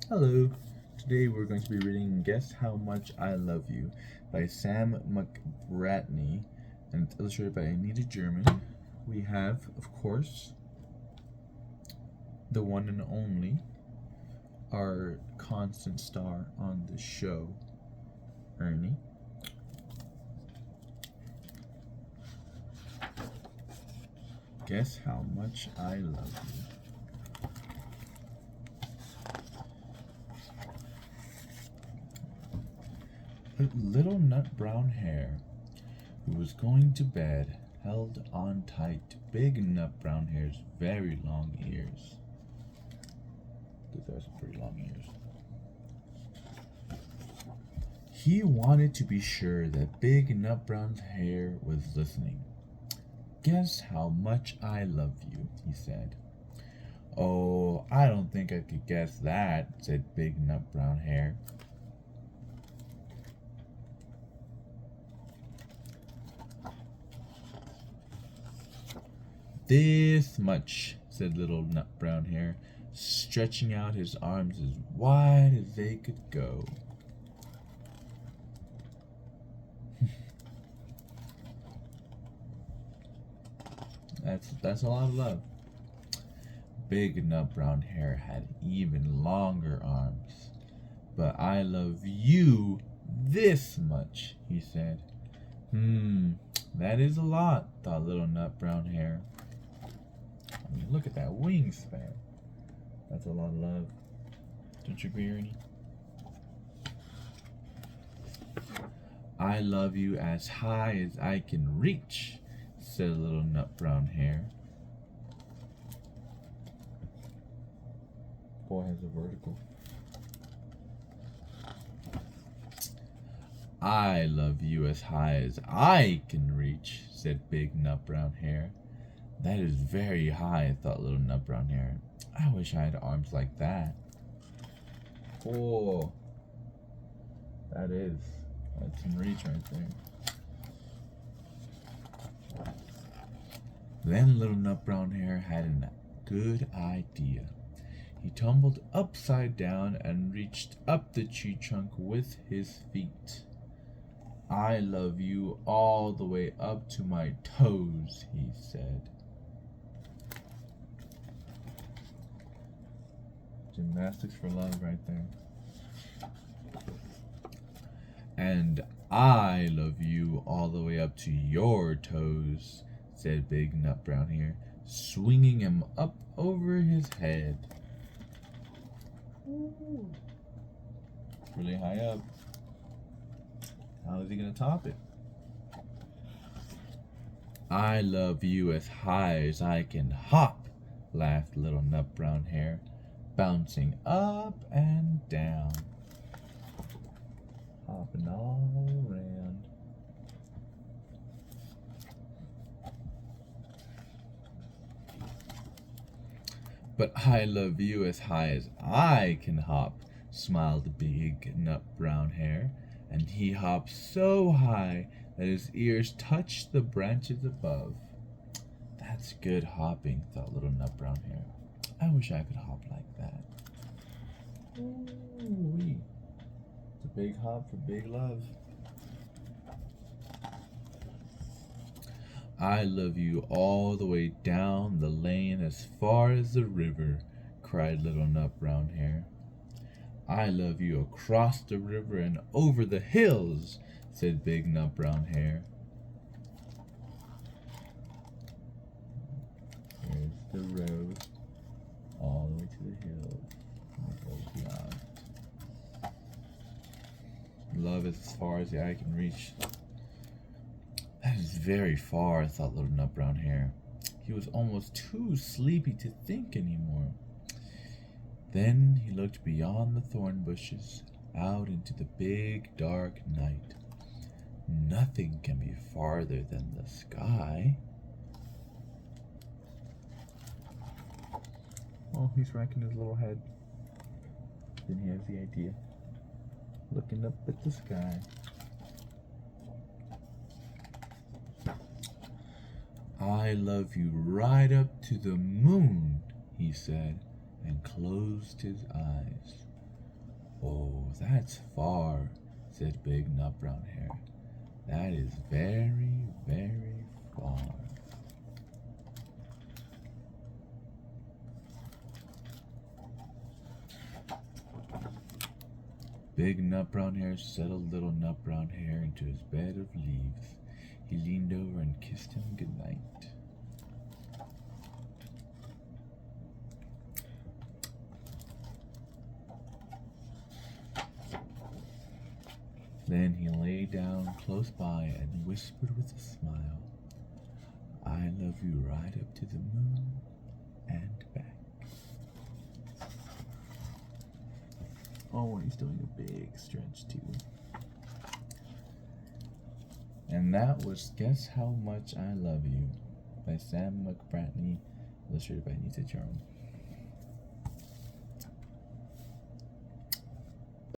Hello. Today we're going to be reading Guess How Much I Love You by Sam McBratney and it's illustrated by Anita German. We have, of course, the one and only, our constant star on the show, Ernie. Guess how much I love you. Little nut brown hare, who was going to bed, held on tight to big nut brown hare's very long ears. These are some pretty long ears. He wanted to be sure that big nut brown hare was listening. Guess how much I love you, he said. Oh, I don't think I could guess that, said big nut brown hare. This much, said little nut brown hare, stretching out his arms as wide as they could go. That's a lot of love. Big nut brown hare had even longer arms. But I love you this much, he said. That is a lot, thought little nut brown hare. I mean, look at that wingspan. That's a lot of love. Don't you agree, Ernie? I love you as high as I can reach, said little nut brown hare. Boy has a vertical. I love you as high as I can reach, said big nut brown hare. That is very high, thought little nut brown hare. I wish I had arms like that. Oh, that's some reach right there. Then little nut brown hare had a good idea. He tumbled upside down and reached up the tree trunk with his feet. I love you all the way up to my toes, he said. Gymnastics for love right there. And I love you all the way up to your toes, said big nut brown hare, swinging him up over his head. Ooh. Really high up. How is he gonna top it? I love you as high as I can hop, laughed little nut brown hare, bouncing up and down, hopping all around. But I love you as high as I can hop, smiled the big nut brown hare, and he hopped so high that his ears touched the branches above. That's good hopping, thought little nut brown hare. I wish I could hop like that. Ooh-wee. It's a big hop for big love. I love you all the way down the lane as far as the river, cried little nut brown hare. I love you across the river and over the hills, said big nut brown hare. There's the road all the way to the hills. Love is as far as the eye can reach. That is very far, thought little nut brown hare. He was almost too sleepy to think anymore. Then he looked beyond the thorn bushes, out into the big dark night. Nothing can be farther than the sky. Oh, he's ranking his little head. Then he has the idea. Looking up at the sky. I love you right up to the moon, he said, and closed his eyes. Oh, that's far, said Big Nut Brown Hare. That is very, very far. Big Nut Brown Hare settled Little Nut Brown Hare into his bed of leaves. He leaned over and kissed him goodnight. Then he lay down close by and whispered with a smile, I love you right up to the moon and back. Oh, and he's doing a big stretch too. And that was Guess How Much I Love You by Sam McBratney, illustrated by Anita Charm.